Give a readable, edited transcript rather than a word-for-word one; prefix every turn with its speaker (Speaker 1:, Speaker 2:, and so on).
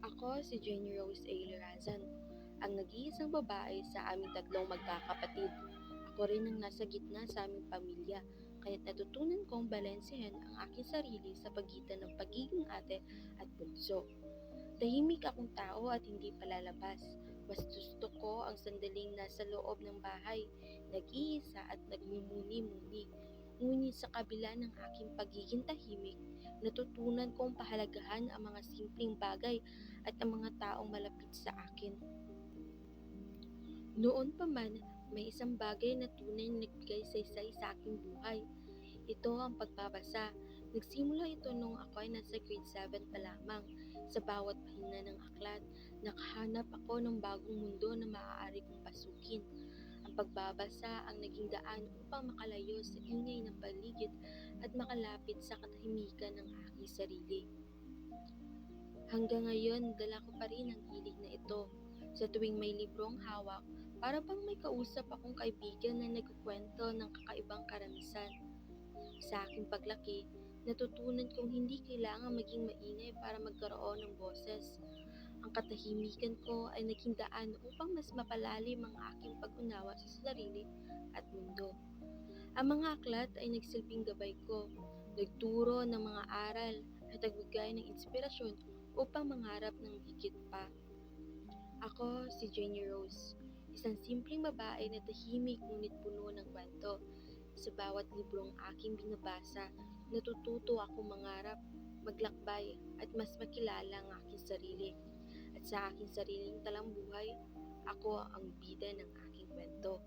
Speaker 1: Ako si Jenny Rose A. Lirazan, ang nag-iisang babae sa aming tatlong magkakapatid. Ako rin ang nasa gitna sa aming pamilya, kaya't natutunan kong balansehin ang aking sarili sa pagitan ng pagiging ate at bunso. Tahimik akong tao at hindi palalabas. Mas gusto ko ang sandaling nasa loob ng bahay, nag-iisa at nagmumuni-muni. Ngunit sa kabila ng aking pagiging tahimik, natutunan kong pahalagahan ang mga simpleng bagay at ang mga taong malapit sa akin. Noon pa man, may isang bagay na tunay na nagbigay saysay sa aking buhay. Ito ang pagbabasa. Nagsimula ito nung ako ay nasa grade 7 pa lamang. Sa bawat pahina ng aklat, nakahanap ako ng bagong mundo na maaari kong pasukin. Ang pagbabasa ang naging daan upang makalayo sa ingay ng paligid at makalapit sa katahimikan ng aking sarili. Hanggang ngayon, dala ko pa rin ang hilig na ito. Sa tuwing may librong hawak, para bang may kausap akong kaibigan na nagkukwento ng kakaibang karanasan. Sa aking paglaki, natutunan kong hindi kailangan maging maingay para magkaroon ng boses. Ang katahimikan ko ay naging daan upang mas mapalalim ang aking pag-unawa sa sarili at mundo. Ang mga aklat ay nagsilbing gabay ko, nagturo ng mga aral at nagbigay ng inspirasyon upang mangarap ng higit pa. Ako si Jenny Rose, isang simpleng babae na tahimik ngunit puno ng kwento. Sa bawat librong aking binabasa, natututo akong mangarap, maglakbay at mas makilala ang aking sarili. At sa aking sariling talambuhay, ako ang bida ng aking kwento.